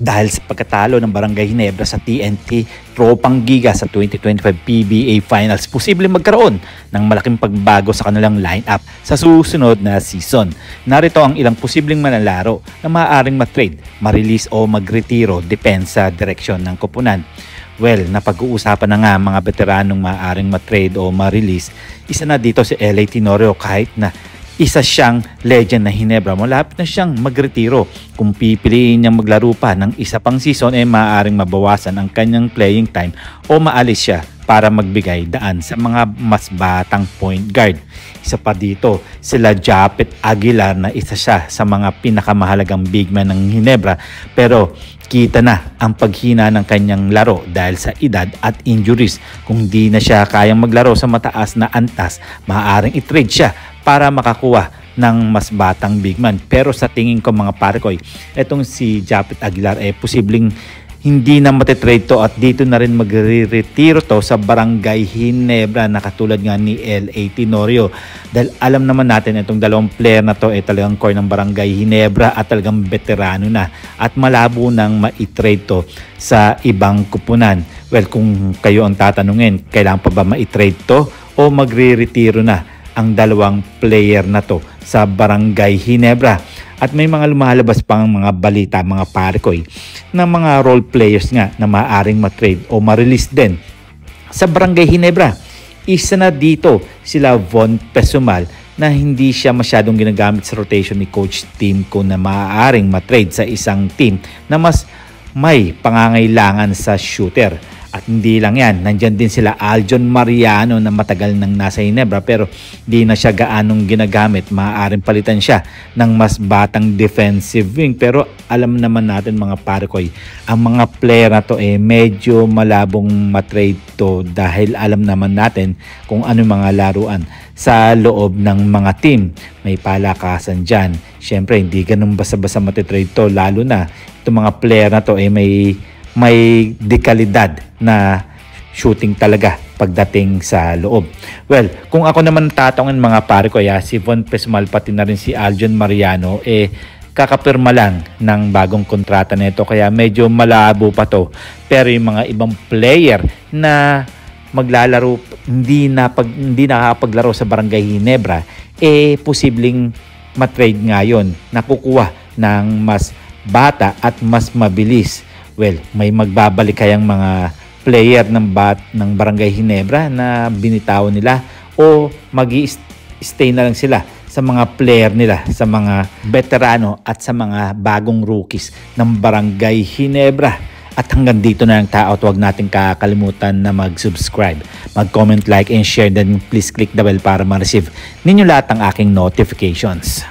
Dahil sa pagkatalo ng Barangay Ginebra sa TNT Tropang Giga sa 2025 PBA Finals, posibleng magkaroon ng malaking pagbago sa kanilang lineup sa susunod na season. Narito ang ilang posibleng manlalaro na maaaring matrade, ma-release o magretiro depende sa direksyon ng koponan. Well, napag-uusapan na nga mga veteranong maaaring matrade o ma-release. Isa na dito si LA Tenorio, kahit na isa siyang legend na Ginebra, malapit na siyang magretiro. Kung pipiliin niyang maglaro pa ng isa pang season, maaaring mabawasan ang kanyang playing time o maalis siya para magbigay daan sa mga mas batang point guard. Isa pa dito, sila Japet Aguilar, na isa siya sa mga pinakamahalagang big man ng Ginebra, pero kita na ang paghina ng kanyang laro dahil sa edad at injuries. Kung di na siya kayang maglaro sa mataas na antas, maaaring i-trade siya para makakuha ng mas batang big man. Pero sa tingin ko mga parekoy, etong si Japet Aguilar posibleng hindi na matitrade to, at dito na rin magre-retiro to sa Barangay Ginebra na katulad nga ni LA Tenorio. Dahil alam naman natin itong dalawang player na to talagang core ng Barangay Ginebra at talagang veterano na, at malabo nang ma-trade to sa ibang kupunan. Well, kung kayo ang tatanungin, kailangan pa ba ma-trade to o magre-retiro na ang dalawang player na to sa Barangay Ginebra? At may mga lumalabas pang mga balita mga parekoy na mga role players nga na maaaring matrade o ma-release din sa Barangay Ginebra. Isa na dito sila Von Pesumal, na hindi siya masyadong ginagamit sa rotation ni Coach Timko, na maaaring matrade sa isang team na mas may pangangailangan sa shooter. At hindi lang yan, nandyan din sila Aljon Mariano na matagal nang nasa Ginebra pero di na siya gaanong ginagamit. Maaaring palitan siya ng mas batang defensive wing. Pero alam naman natin mga parekoy, ang mga player na to medyo malabong matrade to, dahil alam naman natin kung ano mga laruan sa loob ng mga team. May palakasan dyan. Siyempre hindi ganun basta-basta matitrade to, lalo na itong mga player na to may dekalidad na shooting talaga pagdating sa loob. Well, kung ako naman tatanungin mga pare ko, si Von Pesumal pati na rin si Aljon Mariano kakapirma lang ng bagong kontrata nito, kaya medyo malabo pa to. Pero yung mga ibang player na maglalaro, hindi nakakapaglaro sa Barangay Ginebra, posibleng matrade ngayon, nakukuha ng mas bata at mas mabilis. Well, may magbabalik kayang mga player ng Barangay Ginebra na binitawan nila, o mag-i-stay na lang sila sa mga player nila, sa mga veterano at sa mga bagong rookies ng Barangay Ginebra. At hanggang dito na lang tayo, at huwag natin kakalimutan na mag-subscribe, mag-comment, like, and share. Then please click the bell para ma-receive ninyo lahat ng aking notifications.